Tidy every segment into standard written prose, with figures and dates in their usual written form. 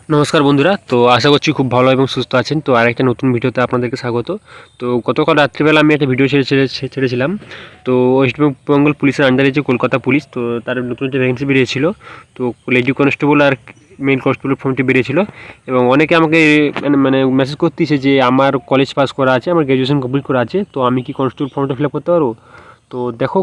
নমস্কার বন্ধুরা, তো আশা করছি খুব ভালো এবং সুস্থ আছেন। তো আরেকটা নতুন ভিডিওতে আপনাদেরকে স্বাগত। তো গতকাল রাত্রিবেলা আমি একটা ভিডিও ছেড়েছিলাম। তো ওয়েস্ট বেঙ্গল পুলিশের আন্ডারে যে কলকাতা পুলিশ, তো তার নতুন একটা ভ্যাকেন্সি বেরিয়েছিল। তো লেডি কনস্টেবল আর মেল কনস্টেবল ফর্মটি বেরিয়েছিল এবং অনেকে আমাকে মানে মেসেজ করতেছে যে আমার কলেজ পাস করা আছে, আমার গ্র্যাজুয়েশন কমপ্লিট করা আছে, তো আমি কি কনস্টেবল ফর্মটা ফিল আপ করতে পারবো? তো দেখো,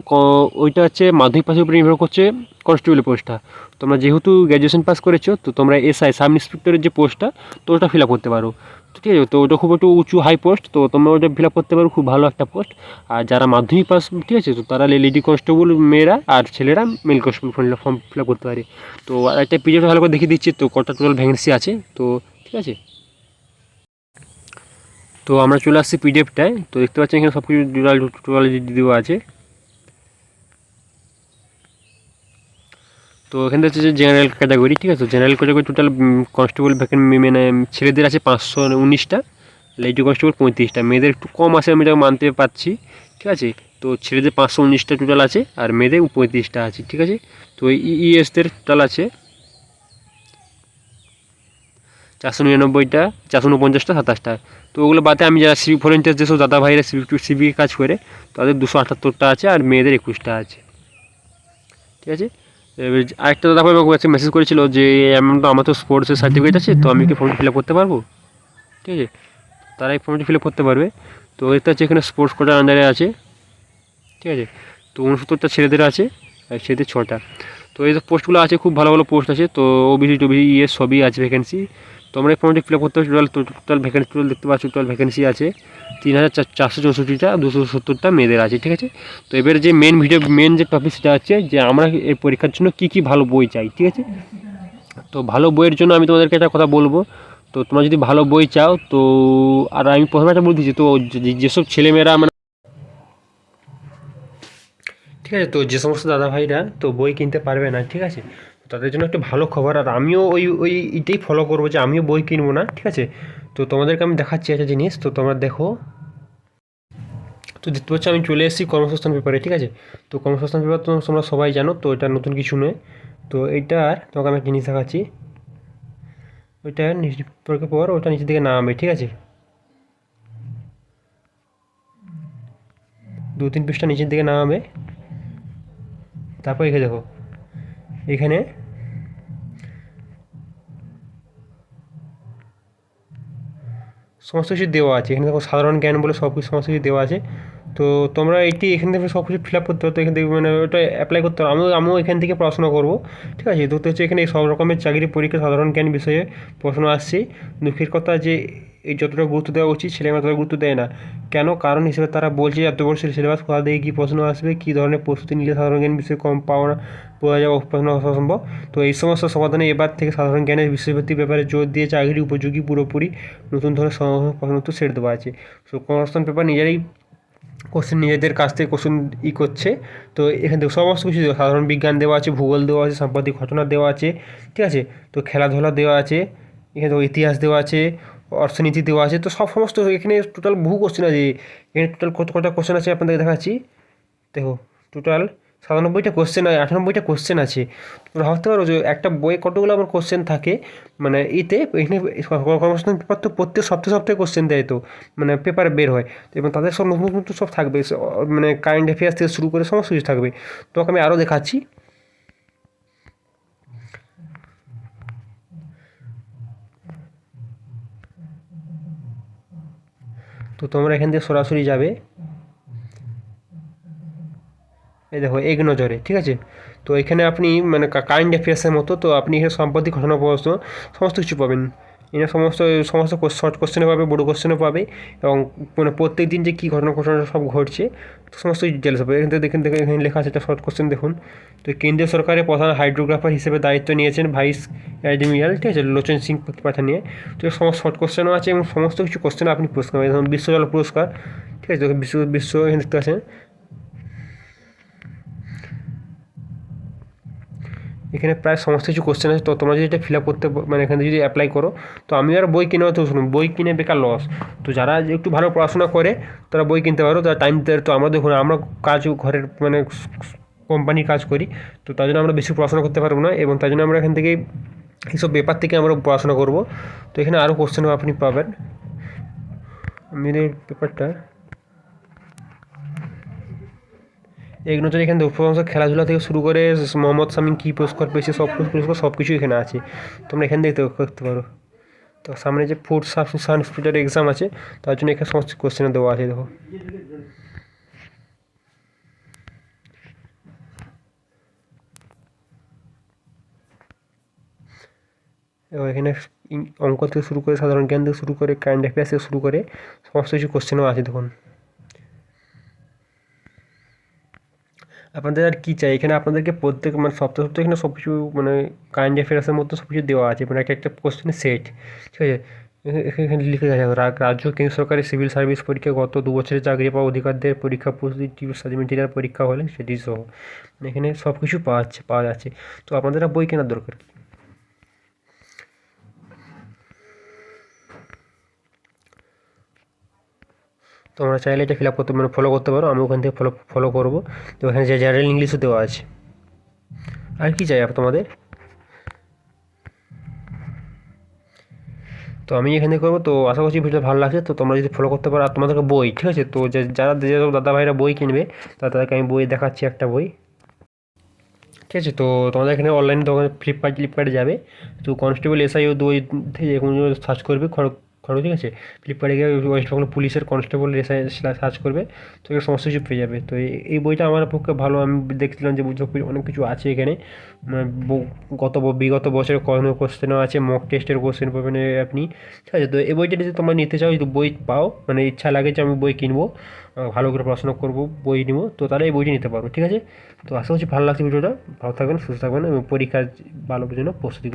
ওইটা হচ্ছে মাধ্যমিক পাসের উপরে নির্ভর করছে কনস্টেবলের পোস্টটা। তোমরা যেহেতু গ্র্যাজুয়েশন পাস করেছো, তো তোমরা এসআই সাব ইন্সপেক্টরের যে পোস্টটা, তো ওটা ফিল আপ করতে পারো। তো ঠিক আছে, তো ওটা খুব একটু উঁচু হাই পোস্ট, তো তোমরা ওটা ফিল আপ করতে পারো, খুব ভালো একটা পোস্ট। আর যারা মাধ্যমিক পাস, ঠিক আছে, তো তারা লেডি কনস্টেবল মেয়েরা আর ছেলেরা mail constable form fill up করতে পারে। তো একটা পিডিএফ ভালো করে দেখিয়ে দিচ্ছি, তো কটা টোটাল ভ্যাকেন্সি আছে, তো ঠিক আছে। তো আমরা চলে আসছি পিডিএফটায়, তো দেখতে পাচ্ছেন এখানে সব কিছু টোটাল দেওয়া আছে। তো এখানে হচ্ছে যে জেনারেল ক্যাটাগরি, ঠিক আছে, general category total constable vacant মানে ছেলেদের আছে 519টা, লেডি কনস্টেবল 35টা, মেয়েদের একটু কম আছে, আমি এটা মানতে পারছি, ঠিক আছে। তো ছেলেদের 519টা টোটাল আছে আর মেয়েদের 35টা আছে, ঠিক আছে। তো ইএসদের টোটাল আছে 499টা, 449টা, 27টা। তো ওগুলো বাদে আমি যারা সিভিক ভলেন্টিয়ার যেসব দাদা ভাইরা সিভিক কাজ করে, তাদের 278টা আছে আর মেয়েদের 21টা আছে, ঠিক আছে। এবার আরেকটা দাদা ভাই আমাকে কাছে মেসেজ করেছিল যে আমার তো স্পোর্টসের সার্টিফিকেট আছে, তো আমি কি ফর্মটি ফিল আপ করতে পারবো? ঠিক আছে, তারা এই ফর্মটি ফিল আপ করতে পারবে। তো এটা হচ্ছে এখানে স্পোর্টস কোটার আন্ডারে আছে, ঠিক আছে। তো 69টা ছেলেদের আছে আর ছেলেদের 6টা। তো এই যে পোস্টগুলো আছে, খুব ভালো ভালো পোস্ট আছে। তো ওবিসি টোবিসি সবই আছে ভ্যাকেন্সি। তো আমরা এই ফর্মটি ফিল আপ করতে হবে। টোটাল ভ্যাকেন্সি টোটাল দেখতে পাচ্ছি, টোটাল ভ্যাকেন্সি আছে 3464টা, 270টা মেয়েদের আছে, ঠিক আছে। তো এবারে যে মেন যে টপিক, সেটা হচ্ছে যে আমরা এই পরীক্ষার জন্য কী কী ভালো বই চাই, ঠিক আছে। তো ভালো বইয়ের জন্য আমি তোমাদেরকে একটা কথা বলবো। তো তোমরা যদি ভালো বই চাও, তো আর আমি প্রথমে একটা বলে দিচ্ছি, তো যেসব ছেলেমেয়েরা মানে, ঠিক আছে, তো যে সমস্ত দাদা ভাইরা তো বই কিনতে পারবে না, ঠিক আছে, তাদের জন্য একটু ভালো খবর। আর আমিও ওই এটাই ফলো করবো যে আমিও বই কিনবো না, ঠিক আছে। তো তোমাদেরকে আমি দেখাচ্ছি একটা জিনিস, তো তোমরা দেখো। তো দেখতে পাচ্ছ আমি চলে এসেছি কর্মসংস্থান পেপারে, ঠিক আছে। তো কর্মসংস্থান পেপার তো তোমরা সবাই জানো, তো এটা নতুন কিছু নয়। তো এইটার তোমাকে আমি একটা জিনিস দেখাচ্ছি। ওইটা পর ওটা নিচের দিকে নামবে, ঠিক আছে। 2-3 পৃষ্ঠা নিচের দিকে নামাবে। তারপর এখানে দেখো, এখানে সমস্ত কিছু দেওয়া আছে। এখানে দেখো সাধারণ জ্ঞান বলে সমস্ত কিছু দেওয়া আছে। তো তোমরা এখান থেকে সব কিছু ফিল আপ করতে হতো, এখান থেকে মানে ওটা অ্যাপ্লাই করতে হবে। আমিও এখান থেকে পড়াশোনা করবো, ঠিক আছে। তো হচ্ছে এখানে সব রকমের চাকরি পরীক্ষা সাধারণ জ্ঞান বিষয়ে প্রশ্ন আসছে। দুঃখের কথা যে এই যতটা গুরুত্ব দেওয়া উচিত ছেলেমেয়েরা ততটা গুরুত্ব দেয় না। কেন কারণ হিসেবে তারা বলছে এত বড় সিলেবাস কোথা থেকে কী প্রশ্ন আসবে, কী ধরনের প্রস্তুতি নিলে সাধারণ জ্ঞান বিষয়ে কম পাওয়া যাওয়া প্রশ্ন আসা সম্ভব। তো এই সমস্ত সমাধানে এবার থেকে সাধারণ জ্ঞানের বিষয়ভিত্তিক ব্যাপারে জোর দিয়ে চাকরি উপযোগী পুরোপুরি নতুন ধরনের প্রশ্ন উত্তর সেট দেওয়া আছে। সো কনস্ট্যান্ট পেপার নিজেরাই কোশ্চেন নিজেদের কাছ থেকে কোশ্চেন করছে। তো এখান থেকে সমস্ত কিছু দেওয়া, সাধারণ বিজ্ঞান দেওয়া আছে, ভূগোল দেওয়া আছে, সাম্প্রতিক ঘটনা দেওয়া আছে, ঠিক আছে। তো খেলাধুলা দেওয়া আছে, এখানে তো ইতিহাস দেওয়া আছে, অর্থনীতি দেওয়া আছে। তো সমস্ত এখানে টোটাল বহু কোশ্চেন আছে। এখানে টোটাল কটা কোশ্চেন আছে আপনাদেরকে দেখাচ্ছি। দেখো, টোটাল 97টা কোশ্চেন, 98টা কোশ্চেন আছে। তোমরা ভাবতে পারো যে একটা বইয়ে কতগুলো আমার কোশ্চেন থাকে। মানে এতে এখানে কর্মসংস্থান পেপার তো প্রত্যেক সপ্তাহে সপ্তাহে কোশ্চেন দেয়, তো মানে পেপারে বের হয়। তো এবং তাদের সব নতুন নতুন সব থাকবে, মানে কারেন্ট অ্যাফেয়ার্স থেকে শুরু করে সমস্ত কিছু থাকবে। তোমাকে আমি আরও দেখাচ্ছি। তো তোমরা এখান থেকে সরাসরি যাবে, এই দেখো এক নজরে, ঠিক আছে। তো এখানে আপনি মানে কারেন্ট অ্যাফেয়ার্সের মতো, তো আপনি এখানে সাম্প্রতিক ঘটনা প্রশ্ন সমস্ত কিছু পাবেন। এখানে সমস্ত সমস্ত শর্ট কোশ্চেনে পাবে, বড়ো কোশ্চেনে পাবে, এবং মানে প্রত্যেক দিন যে কী ঘটনা সব ঘটছে, তো সমস্ত ডিটেলস হবে। এখান থেকে দেখেন এখানে লেখা আছে একটা শর্ট কোশ্চেন দেখুন। তো কেন্দ্রীয় সরকারের প্রধান হাইড্রোগ্রাফার হিসেবে দায়িত্ব নিয়েছেন ভাইস অ্যাডমিরাল, ঠিক আছে, লোচন সিং পাঠানিয়া। তো সমস্ত শর্ট কোশ্চেনও আছে এবং সমস্ত কিছু কোশ্চেন আপনি পুরস্কার পাবেন, যেমন বিশ্ব জল পুরস্কার, ঠিক আছে। বিশ্ব এখানে দেখতে পাচ্ছেন, এখানে প্রায় সমস্ত কিছু কোশ্চেন আছে। তো তোমরা যদি এটা ফিল আপ করতে মানে এখানে যদি অ্যাপ্লাই করো, তো আমি আর বই কিনে তো শুনুন, বই কিনে বেকার লস। তো যারা একটু ভালো পড়াশোনা করে তারা বই কিনতে পারো, তারা টাইম দেয়। তো আমরা দেখুন, আমরা কাজ ঘরের মানে কোম্পানির কাজ করি, তো তার জন্য আমরা বেশি পড়াশোনা করতে পারবো না, এবং তার জন্য আমরা এখান থেকে এইসব ব্যাপার থেকে আমরা পড়াশোনা করব। তো এখানে আরও কোশ্চেনও আপনি পাবেন। আমি এই পেপারটা এগুলো তো এখানে উপরংশ খেলাধুলা থেকে শুরু করে মোহাম্মদ শামি কী পুরস্কার পেয়েছে পুরস্কার সব কিছু এখানে আছে, তোমরা এখান থেকে করতে পারো। তো সামনে যে ফুড সায়েন্স ফিটার এক্সাম আছে, তার জন্য এখানে সমস্ত কোশ্চেন দেওয়া আছে। দেখো এখানে অঙ্ক থেকে শুরু করে সাধারণ জ্ঞান থেকে শুরু করে কারেন্ট অ্যাফেয়ার্স থেকে শুরু করে সমস্ত কিছু কোশ্চেনও আছে। দেখুন আপনাদের আর কী চাই, এখানে আপনাদেরকে প্রত্যেক মানে সপ্তাহে সপ্তাহে এখানে সব কিছু মানে কারেন্ট অ্যাফেয়ার্সের মধ্যে সব কিছু দেওয়া আছে, মানে একটা একটা কোশ্চেনের সেট, ঠিক আছে। এখানে লিখে আছে রাজ্য কেন্দ্র সরকারি সিভিল সার্ভিস পরীক্ষা গত 2 বছরের চাকরি পাওয়া অধিকারদের পরীক্ষা প্রস্তুতি মেটেরিয়াল পরীক্ষা হলে সেটি সহ, মানে এখানে সব কিছু পাওয়া যাচ্ছে। তো আপনাদের বই কেনার দরকার। তোমরা চাইলে এটা ফিল আপ করতে মানে ফলো করতে পারো, আমি ওখান থেকে ফলো করবো। তো এখানে যে জেনারেল ইংলিশও দেওয়া আছে। আর কি চাই তোমাদের? তো আমি এখানে করবো। তো আশা করছি ভিডিওটা ভালো লাগছে। তো তোমরা যদি ফলো করতে পারো, আর তোমাদেরকে বই, ঠিক আছে, তো যারা যেসব দাদা ভাইরা বই কিনবে তাদেরকে আমি বই দেখাচ্ছি, একটা বই, ঠিক আছে। তো তোমাদের এখানে অনলাইন দোকান ফ্লিপকার্টে যাবে, তো কনস্টেবল এসআইও বই থেকে কোনো সার্চ করবে ঠিক আছে। ফ্লিপকার্টে গিয়ে ওয়েস্ট বেঙ্গল পুলিশের কনস্টেবল এসআই সার্চ করবে, তো এখানে সমস্ত কিছু পেয়ে যাবে। তো এই বইটা আমার পক্ষে ভালো, আমি দেখছিলাম যে অনেক কিছু আছে এখানে, মানে বিগত বছরের কোনো কোশ্চেনও আছে, মক টেস্টের কোশ্চেন পাবেন আপনি, ঠিক আছে। তো এই বইটা যদি তোমরা নিতে চাও, যদি বই পাও, মানে ইচ্ছা লাগে যে আমি বই কিনবো, ভালো করে পড়াশোনা করবো, বই নিবো, তো তাহলে এই বইটি নিতে পারো, ঠিক আছে। তো আশা করছি ভালো লাগছে ভিডিওটা। ভালো থাকবেন, সুস্থ থাকবেন এবং পরীক্ষার ভালো জন্য প্রস্তুতি